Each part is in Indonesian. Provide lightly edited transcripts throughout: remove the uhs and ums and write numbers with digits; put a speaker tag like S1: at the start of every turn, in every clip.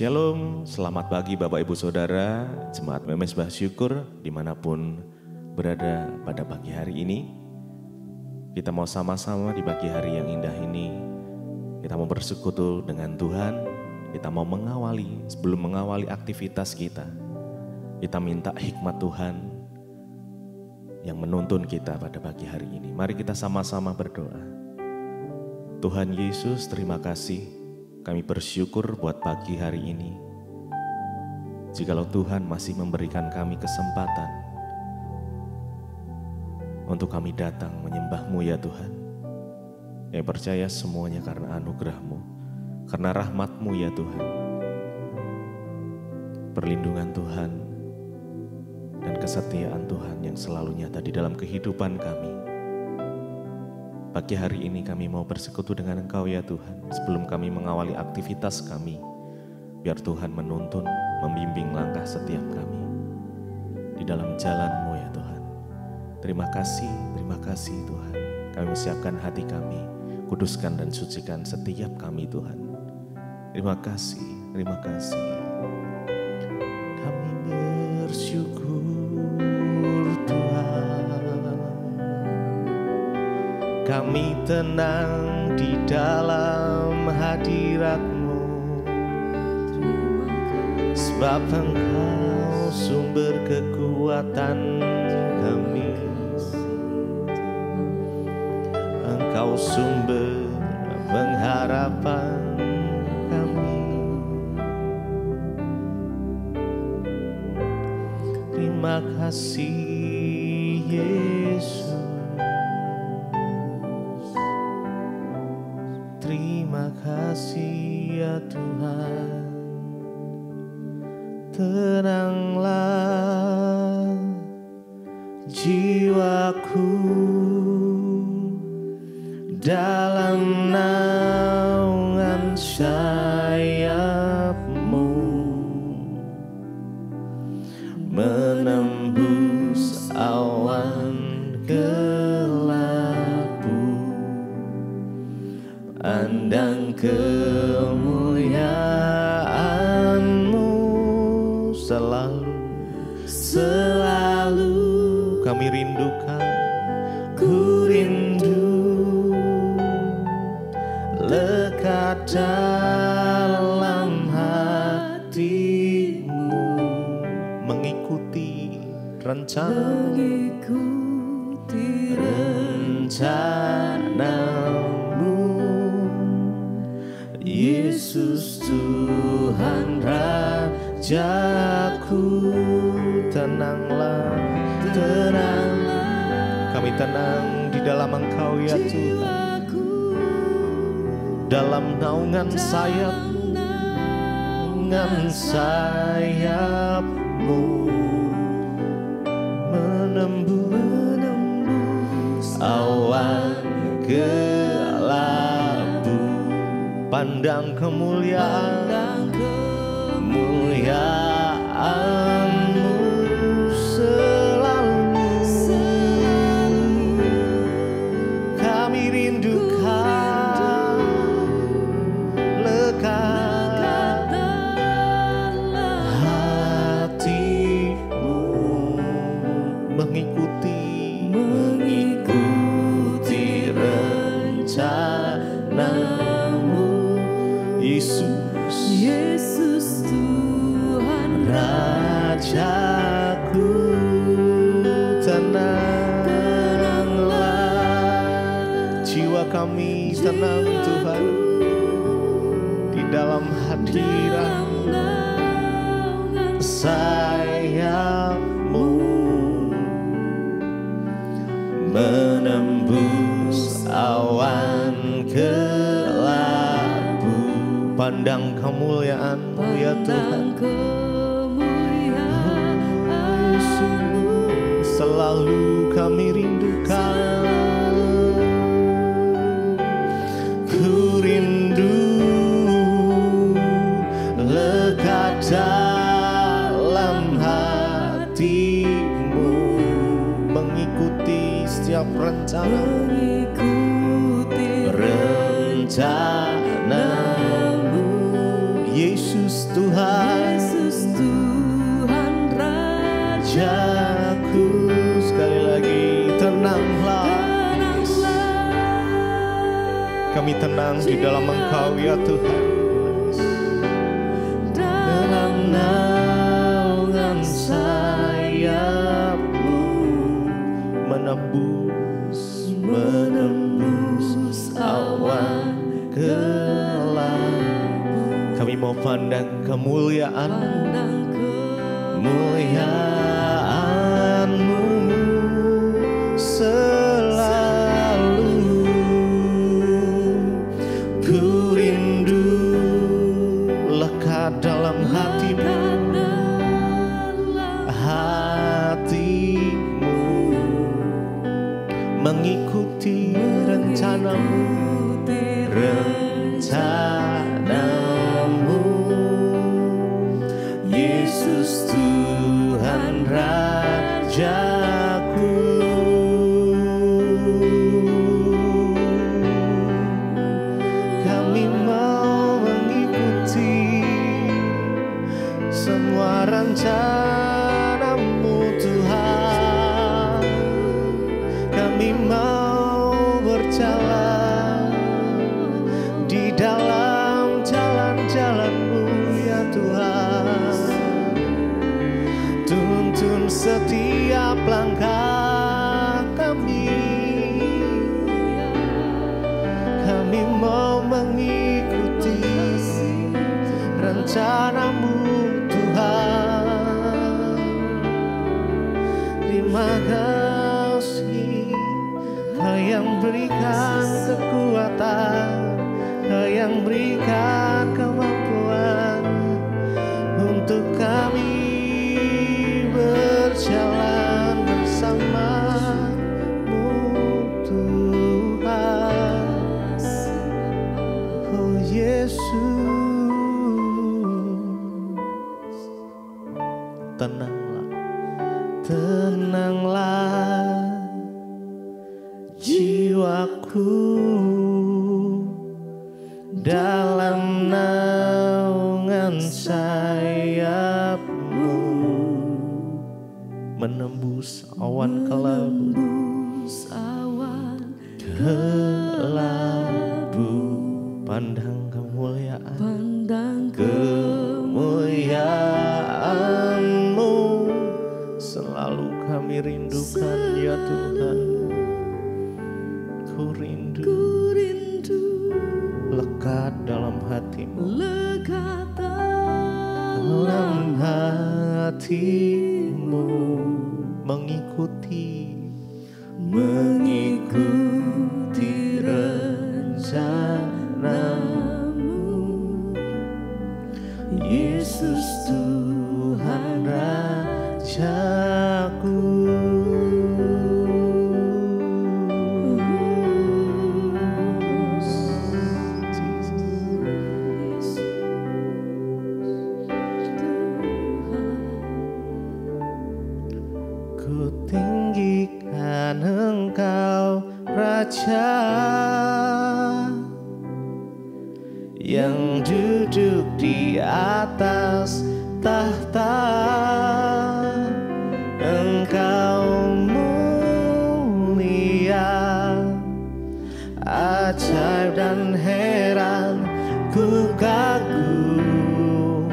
S1: Shalom, selamat pagi Bapak Ibu Saudara, Jemaat Memesbah Syukur dimanapun berada pada pagi hari ini. Kita mau sama-sama di pagi hari yang indah ini, kita mau bersekutu dengan Tuhan, kita mau mengawali, sebelum mengawali aktivitas kita minta hikmat Tuhan yang menuntun kita pada pagi hari ini. Mari kita sama-sama berdoa. Tuhan Yesus, terima kasih. Kami bersyukur buat pagi hari ini. Jikalau Tuhan masih memberikan kami kesempatan untuk kami datang menyembah-Mu ya Tuhan. Kami percaya semuanya karena anugerah-Mu, karena rahmat-Mu ya Tuhan. Perlindungan Tuhan dan kesetiaan Tuhan yang selalu nyata di dalam kehidupan kami. Pagi hari ini kami mau bersekutu dengan Engkau ya Tuhan. Sebelum kami mengawali aktivitas kami, biar Tuhan menuntun, membimbing langkah setiap kami di dalam jalan-Mu ya Tuhan. Terima kasih Tuhan. Kami siapkan hati kami, kuduskan dan sucikan setiap kami Tuhan. Terima kasih. Kami bersyukur Tuhan. Kami tenang di dalam hadirat-Mu, sebab Engkau sumber kekuatan kami. Engkau sumber pengharapan kami. Terima kasih Yesus. Terima kasih ya Tuhan. Tenanglah jiwaku dalam naungan sayap-Mu, menembus awan pandang kemuliaan-Mu selalu kami rindukan. Ku rindu lekat dalam hati-Mu, mengikuti rencana-Mu. Yesus Tuhan Rajaku, tenanglah. Kami tenang di dalam Engkau ya Tuhan. Dalam naungan sayap-Mu, menembus awan kelabu. Pandang kemuliaan-Mu selalu kami rindukan. Lekat hati-Mu, mengikuti rencana-Mu. Yesus Tuhan Rajaku, tenanglah jiwa kami, tenang Tuhan di dalam hadirat sayap-Mu, menembus awan kelabu. Pandang kemuliaan-Mu ya Tuhan. Selalu kami rindukan. Ku rindu lekat dalam hati-Mu, mengikuti setiap rencana. Yesus Tuhan, Rajaku. Sekali lagi, tenanglah. Kami tenang di dalam Engkau ya Tuhan. Dalam naungan sayap-Mu menembus awan kelabu. Kami mau pandang kemuliaan, kemuliaan-Mu selalu. Ku rindu lekat dalam hati-Mu, hati-Mu, mengikuti rencana-Mu, rencana-Mu. Yesus Tuhan Rajaku. Kami mau mengikuti semua rencana-Mu Tuhan. Kami mau berjalan di dalam jalan-jalan-Mu ya Tuhan. Tuntun setiap langkah kami. Kami mau mengikuti rencana-Mu Tuhan. Terima kasih, Kau yang berikan kekuatan, Kau yang berikan kemampuan untuk kami berjalan bersama-Mu Tuhan. Oh Yesus, tenanglah, tenanglah jiwaku dalam naungan sayap-Mu, menembus awan kelabu, pandang kemuliaan, kemuliaan-Mu selalu kami rindukan ya Tuhan. Ku rindu lekat dalam hati-Mu, dalam hati-Mu, mengikuti rencana-Mu. Yesus Tuhan Rajaku. Ku tinggikan Engkau Raja yang duduk di atas tahta. Engkau mulia, ajaib dan heran. Ku kagum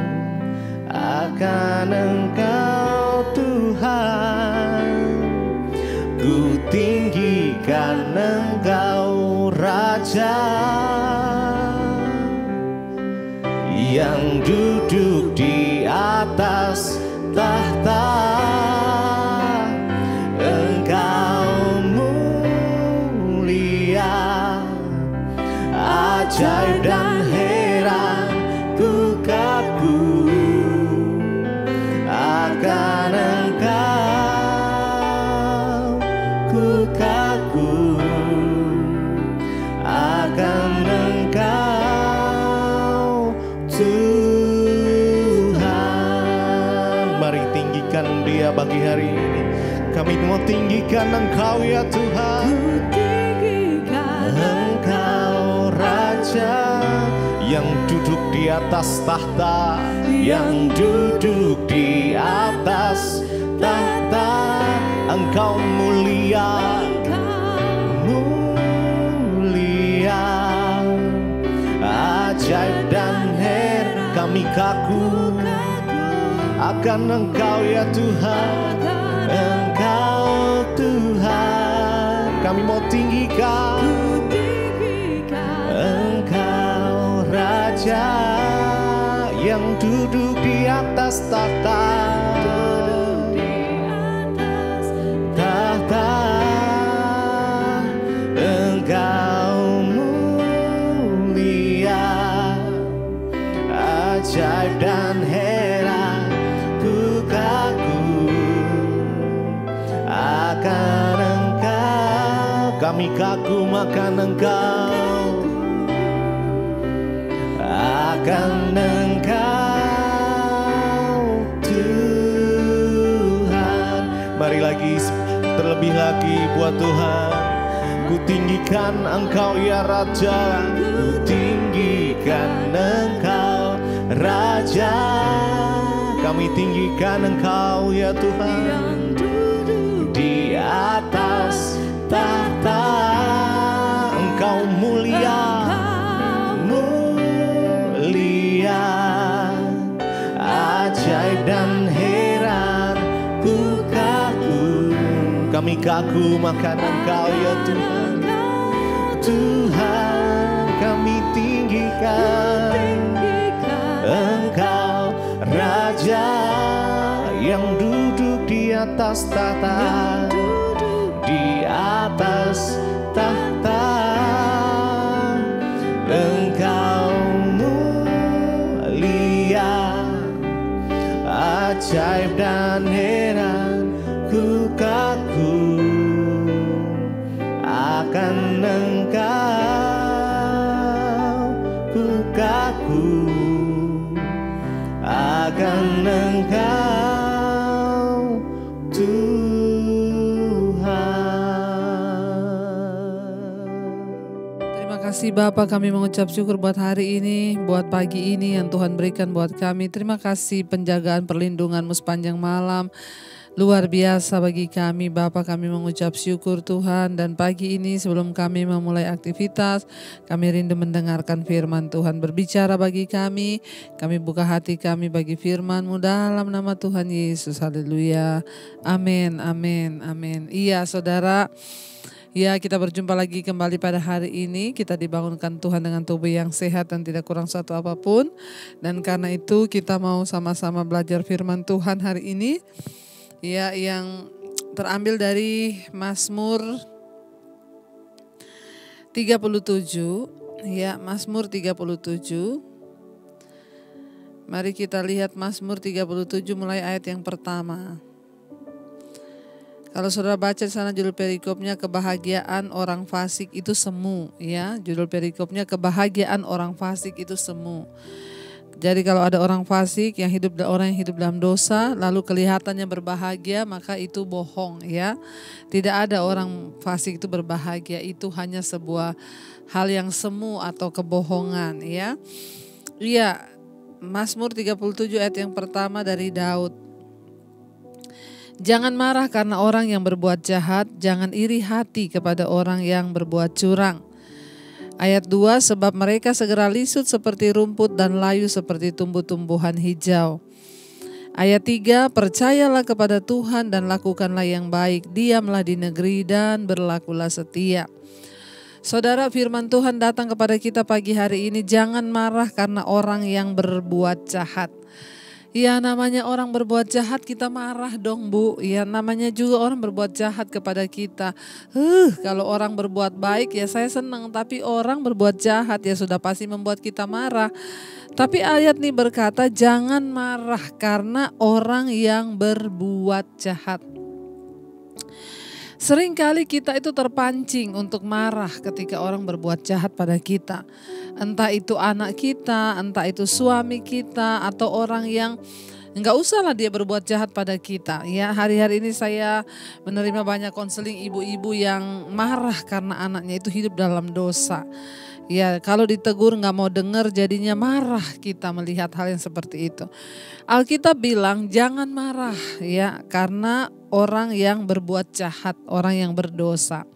S1: akan Engkau Tuhan. Ku tinggikan Engkau Raja yang duduk di atas tahta. Engkau mulia, ajaib dan heran. Ku kagum akan Engkau. Ku kagum akan Engkau Tuhan. Mari tinggikan Dia pagi hari ini. Kami mau tinggikan Engkau ya Tuhan. Engkau Raja yang duduk di di atas tahta, yang duduk di atas tahta. Engkau mulia, mulia, ajaib dan heran. Kami kaku akan Engkau ya Tuhan, Engkau Tuhan. Kami mau tinggikan Engkau Raja yang duduk di atas tahta. Engkau mulia, ajaib dan heran. Ku kagum akan Engkau, kami kagum akan Engkau, akan Engkau Tuhan. Mari lagi, terlebih lagi buat Tuhan. Ku tinggikan Engkau ya Raja, ku tinggikan Engkau Raja. Kami tinggikan Engkau ya Tuhan, di atas tahta. Engkau mulia, mulia, ajaib dan heran. Ku kagum, kami kagum akan Engkau ya Tuhan. Tuhan, kami tinggikan Engkau Raja yang duduk di atas tahta, di atas tahta. Engkau mulia, ajaib dan heran. Ku kagum akan Engkau, ku kagum akan Engkau Tuhan.
S2: Terima kasih Bapa, kami mengucap syukur buat hari ini, buat pagi ini yang Tuhan berikan buat kami. Terima kasih penjagaan perlindungan-Mu sepanjang malam. Luar biasa bagi kami Bapa, kami mengucap syukur Tuhan. Dan pagi ini sebelum kami memulai aktivitas, kami rindu mendengarkan firman Tuhan. Berbicara bagi kami buka hati kami bagi firman-Mu dalam nama Tuhan Yesus. Haleluya, amin, amin, amin. Iya saudara, ya kita berjumpa lagi kembali pada hari ini. Kita dibangunkan Tuhan dengan tubuh yang sehat dan tidak kurang satu apapun. Dan karena itu kita mau sama-sama belajar firman Tuhan hari ini, ya, yang terambil dari Mazmur 37, ya, Mazmur 37. Mari kita lihat Mazmur 37 mulai ayat yang pertama. Kalau saudara baca di sana judul perikopnya kebahagiaan orang fasik itu semu, ya. Judul perikopnya kebahagiaan orang fasik itu semu. Jadi kalau ada orang fasik yang hidup, orang yang hidup dalam dosa lalu kelihatannya berbahagia, maka itu bohong, ya. Tidak ada orang fasik itu berbahagia, itu hanya sebuah hal yang semu atau kebohongan, ya. Iya, Mazmur 37 ayat yang pertama dari Daud. Jangan marah karena orang yang berbuat jahat, jangan iri hati kepada orang yang berbuat curang. Ayat 2, sebab mereka segera lisut seperti rumput dan layu seperti tumbuh-tumbuhan hijau. Ayat 3, percayalah kepada Tuhan dan lakukanlah yang baik, diamlah di negeri dan berlakulah setia. Saudara, firman Tuhan datang kepada kita pagi hari ini, jangan marah karena orang yang berbuat jahat. Ya, namanya orang berbuat jahat kita marah dong Bu. Ya, namanya juga orang berbuat jahat kepada kita. Kalau orang berbuat baik ya saya senang, tapi orang berbuat jahat ya sudah pasti membuat kita marah. Tapi ayat ini berkata jangan marah karena orang yang berbuat jahat. Seringkali kita itu terpancing untuk marah ketika orang berbuat jahat pada kita. Entah itu anak kita, entah itu suami kita, atau orang yang Enggak usahlah dia berbuat jahat pada kita. Ya, hari-hari ini saya menerima banyak konseling ibu-ibu yang marah karena anaknya itu hidup dalam dosa. Ya, kalau ditegur nggak mau dengar, jadinya marah kita melihat hal yang seperti itu. Alkitab bilang jangan marah ya, karena orang yang berbuat jahat, orang yang berdosa.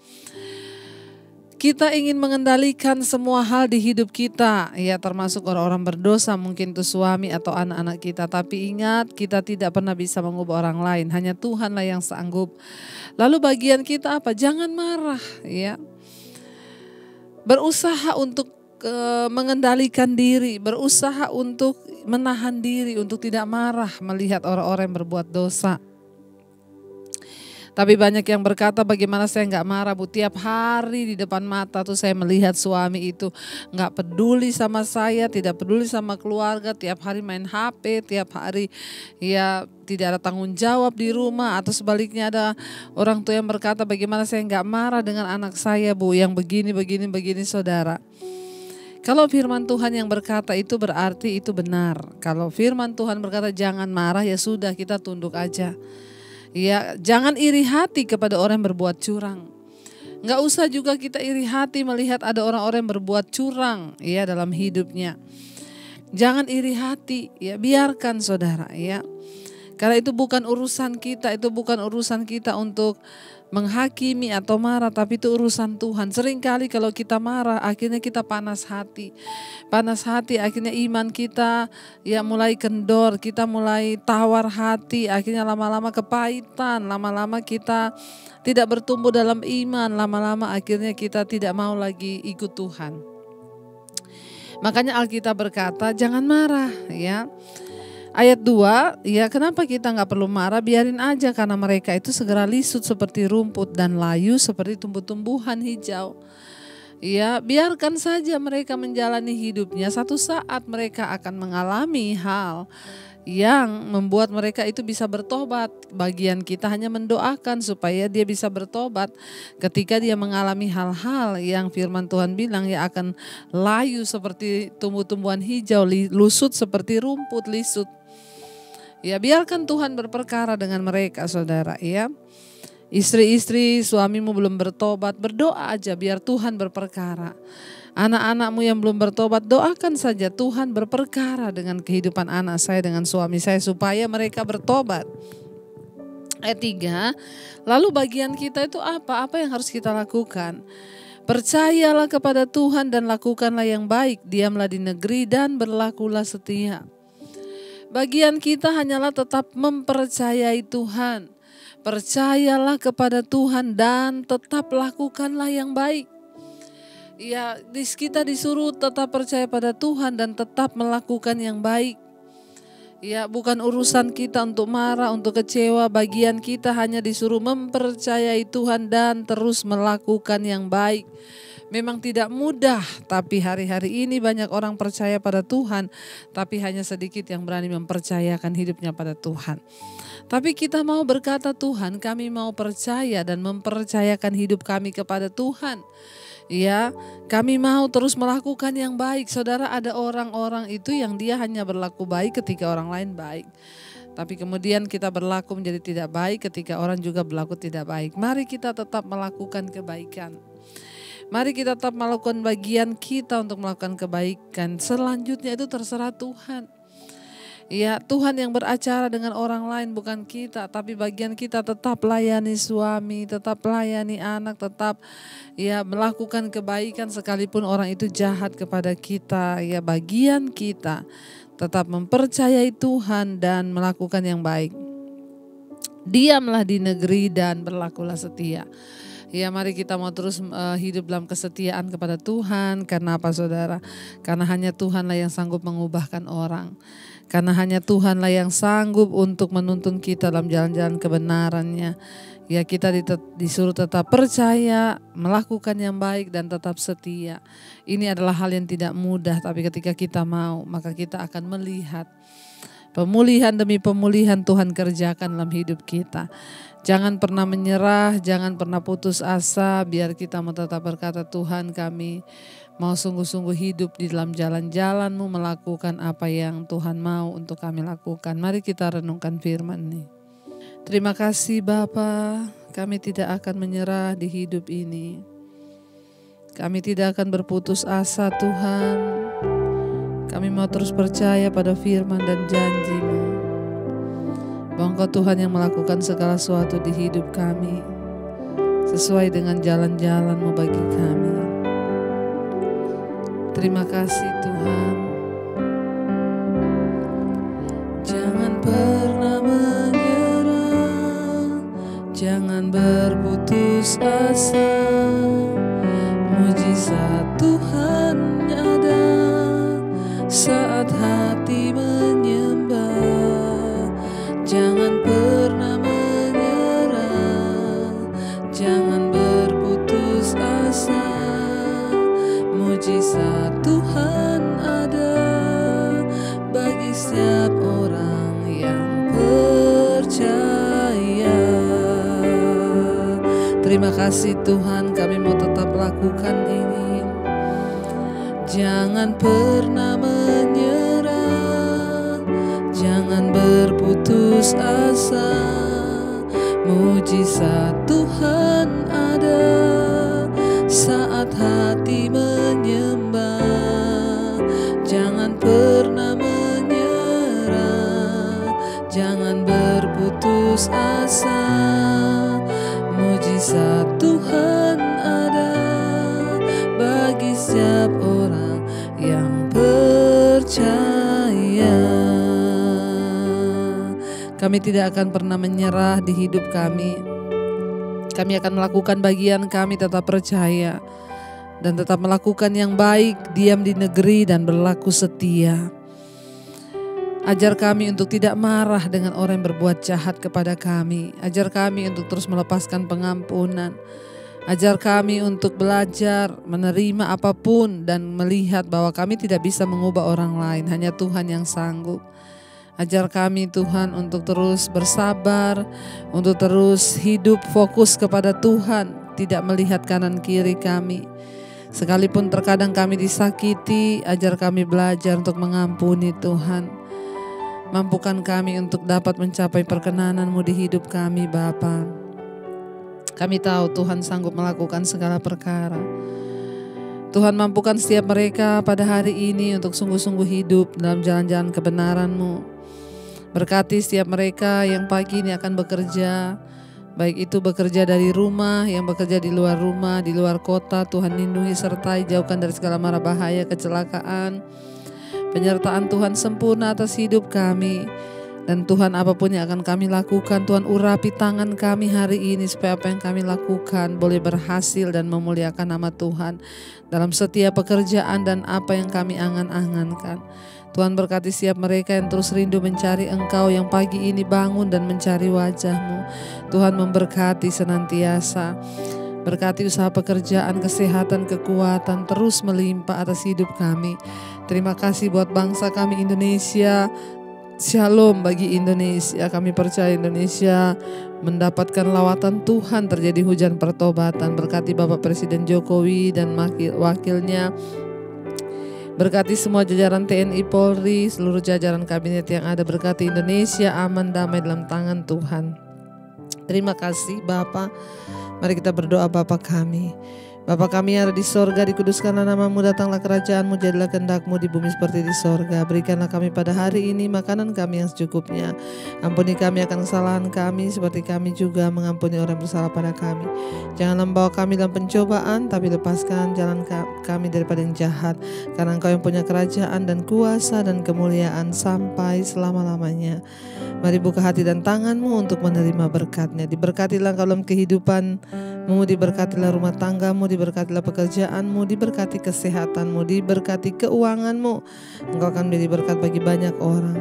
S2: Kita ingin mengendalikan semua hal di hidup kita, ya termasuk orang-orang berdosa, mungkin itu suami atau anak-anak kita. Tapi ingat, kita tidak pernah bisa mengubah orang lain, hanya Tuhanlah yang sanggup. Lalu bagian kita apa? Jangan marah ya. Berusaha untuk mengendalikan diri, berusaha untuk menahan diri, untuk tidak marah melihat orang-orang yang berbuat dosa. Tapi banyak yang berkata, bagaimana saya nggak marah Bu? Tiap hari di depan mata tuh saya melihat suami itu nggak peduli sama saya, tidak peduli sama keluarga, tiap hari main HP, tiap hari ya tidak ada tanggung jawab di rumah. Atau sebaliknya ada orang tua yang berkata, bagaimana saya nggak marah dengan anak saya Bu yang begini saudara. Kalau firman Tuhan yang berkata itu berarti itu benar. Kalau firman Tuhan berkata jangan marah, ya sudah, kita tunduk aja. Ya, jangan iri hati kepada orang yang berbuat curang. Nggak usah juga kita iri hati melihat ada orang-orang yang berbuat curang ya dalam hidupnya. Jangan iri hati, ya biarkan saudara ya. Karena itu bukan urusan kita, untuk menghakimi atau marah, tapi itu urusan Tuhan. Seringkali kalau kita marah, akhirnya kita panas hati. Akhirnya iman kita ya mulai kendor, kita mulai tawar hati, akhirnya lama-lama kepahitan, lama-lama kita tidak bertumbuh dalam iman, lama-lama akhirnya kita tidak mau lagi ikut Tuhan. Makanya Alkitab berkata jangan marah ya. Ayat 2, ya kenapa kita gak perlu marah? Biarin aja, karena mereka itu segera lisut seperti rumput dan layu seperti tumbuh-tumbuhan hijau. Ya, biarkan saja mereka menjalani hidupnya. Satu saat mereka akan mengalami hal yang membuat mereka itu bisa bertobat. Bagian kita hanya mendoakan supaya dia bisa bertobat ketika dia mengalami hal-hal yang firman Tuhan bilang ya akan layu seperti tumbuh-tumbuhan hijau, lusut seperti rumput lisut. Ya, biarkan Tuhan berperkara dengan mereka saudara ya. Istri-istri suamimu belum bertobat, berdoa aja biar Tuhan berperkara. Anak-anakmu yang belum bertobat, doakan saja Tuhan berperkara dengan kehidupan anak saya, dengan suami saya supaya mereka bertobat. Ayat 3, lalu bagian kita itu apa? Apa yang harus kita lakukan? Percayalah kepada Tuhan dan lakukanlah yang baik, diamlah di negeri dan berlakulah setia. Bagian kita hanyalah tetap mempercayai Tuhan. Percayalah kepada Tuhan dan tetap lakukanlah yang baik. Ya, kita disuruh tetap percaya pada Tuhan dan tetap melakukan yang baik. Ya, bukan urusan kita untuk marah, untuk kecewa. Bagian kita hanya disuruh mempercayai Tuhan dan terus melakukan yang baik. Memang tidak mudah, tapi hari-hari ini banyak orang percaya pada Tuhan, tapi hanya sedikit yang berani mempercayakan hidupnya pada Tuhan. Tapi kita mau berkata, Tuhan, kami mau percaya dan mempercayakan hidup kami kepada Tuhan. Ya, kami mau terus melakukan yang baik. Saudara, ada orang-orang itu yang dia hanya berlaku baik ketika orang lain baik. Tapi kemudian kita berlaku menjadi tidak baik ketika orang juga berlaku tidak baik. Mari kita tetap melakukan kebaikan. Mari kita tetap melakukan bagian kita untuk melakukan kebaikan. Selanjutnya itu terserah Tuhan. Ya, Tuhan yang beracara dengan orang lain, bukan kita. Tapi bagian kita tetap layani suami, tetap layani anak, tetap ya melakukan kebaikan sekalipun orang itu jahat kepada kita. Ya, bagian kita tetap mempercayai Tuhan dan melakukan yang baik. Diamlah di negeri dan berlakulah setia. Ya, mari kita mau terus hidup dalam kesetiaan kepada Tuhan. Karena apa saudara? Karena hanya Tuhanlah yang sanggup mengubahkan orang. Karena hanya Tuhanlah yang sanggup untuk menuntun kita dalam jalan-jalan kebenarannya. Ya, kita disuruh tetap percaya, melakukan yang baik dan tetap setia. Ini adalah hal yang tidak mudah, tapi ketika kita mau, maka kita akan melihat pemulihan demi pemulihan Tuhan kerjakan dalam hidup kita. Jangan pernah menyerah, jangan pernah putus asa. Biar kita mau tetap berkata, Tuhan kami mau sungguh-sungguh hidup di dalam jalan-jalan-Mu, melakukan apa yang Tuhan mau untuk kami lakukan. Mari kita renungkan firman ini. Terima kasih Bapa, kami tidak akan menyerah di hidup ini. Kami tidak akan berputus asa Tuhan. Kami mau terus percaya pada firman dan janji-Mu. Bahwa Engkau Tuhan yang melakukan segala sesuatu di hidup kami sesuai dengan jalan-jalan-Mu bagi kami. Terima kasih Tuhan. Jangan pernah menyerah, jangan berputus asa. Mujizat Tuhan ada saat hati menyembah. Jangan pernah menyerah, jangan berputus asa. Mujizat Tuhan ada bagi setiap orang yang percaya. Terima kasih Tuhan, kami mau tetap lakukan ini. Jangan pernah menyerah, jangan berputus asa. Mujizat Tuhan ada saat hati menyembah. Jangan pernah menyerah, jangan berputus asa. Mujizat Tuhan ada bagi setiap orang yang percaya. Kami tidak akan pernah menyerah di hidup kami. Kami akan melakukan bagian kami, tetap percaya dan tetap melakukan yang baik, diam di negeri dan berlaku setia. Ajar kami untuk tidak marah dengan orang yang berbuat jahat kepada kami. Ajar kami untuk terus melepaskan pengampunan. Ajar kami untuk belajar menerima apapun dan melihat bahwa kami tidak bisa mengubah orang lain, hanya Tuhan yang sanggup. Ajar kami Tuhan untuk terus bersabar, untuk terus hidup fokus kepada Tuhan, tidak melihat kanan kiri kami. Sekalipun terkadang kami disakiti, ajar kami belajar untuk mengampuni Tuhan. Mampukan kami untuk dapat mencapai perkenanan-Mu di hidup kami Bapa. Kami tahu Tuhan sanggup melakukan segala perkara. Tuhan mampukan setiap mereka pada hari ini untuk sungguh-sungguh hidup dalam jalan-jalan kebenaran-Mu. Berkati setiap mereka yang pagi ini akan bekerja, baik itu bekerja dari rumah, yang bekerja di luar rumah, di luar kota. Tuhan lindungi sertai, jauhkan dari segala mara bahaya, kecelakaan. Penyertaan Tuhan sempurna atas hidup kami. Dan Tuhan, apapun yang akan kami lakukan, Tuhan urapi tangan kami hari ini supaya apa yang kami lakukan boleh berhasil dan memuliakan nama Tuhan dalam setiap pekerjaan dan apa yang kami angan-angankan. Tuhan berkati setiap mereka yang terus rindu mencari Engkau, yang pagi ini bangun dan mencari wajah-Mu. Tuhan memberkati senantiasa. Berkati usaha pekerjaan, kesehatan, kekuatan terus melimpah atas hidup kami. Terima kasih buat bangsa kami Indonesia. Shalom bagi Indonesia. Kami percaya Indonesia mendapatkan lawatan Tuhan, terjadi hujan pertobatan. Berkati Bapak Presiden Jokowi dan wakilnya. Berkati semua jajaran TNI, Polri, seluruh jajaran kabinet yang ada. Berkati Indonesia aman, damai dalam tangan Tuhan. Terima kasih Bapa. Mari kita berdoa. Bapa kami, Bapa kami yang ada di sorga, dikuduskanlah nama-Mu, datanglah kerajaan-Mu, jadilah kehendak-Mu di bumi seperti di sorga. Berikanlah kami pada hari ini makanan kami yang secukupnya. Ampuni kami akan kesalahan kami, seperti kami juga mengampuni orang yang bersalah pada kami. Janganlah membawa kami dalam pencobaan, tapi lepaskan jalan kami daripada yang jahat. Karena Engkau yang punya kerajaan dan kuasa dan kemuliaan sampai selama-lamanya. Mari buka hati dan tangan-Mu untuk menerima berkat-Nya. Diberkatilah Engkau dalam kehidupan-Mu, diberkatilah rumah tangga-Mu, diberkatilah pekerjaan-Mu, diberkati kesehatan-Mu, diberkati keuangan-Mu. Engkau akan menjadi berkat bagi banyak orang.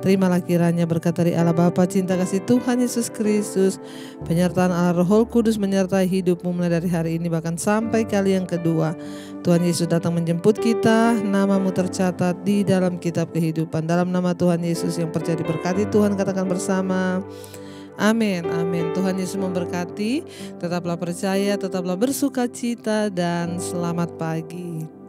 S2: Terimalah kiranya berkat dari Allah Bapa, cinta kasih Tuhan Yesus Kristus, penyertaan Allah Roh Kudus menyertai hidupmu mulai dari hari ini bahkan sampai kali yang kedua. Tuhan Yesus datang menjemput kita, nama-Mu tercatat di dalam kitab kehidupan. Dalam nama Tuhan Yesus yang percaya diberkati Tuhan, katakan bersama, Amin, amin. Tuhan Yesus memberkati. Tetaplah percaya, tetaplah bersuka cita, dan selamat pagi.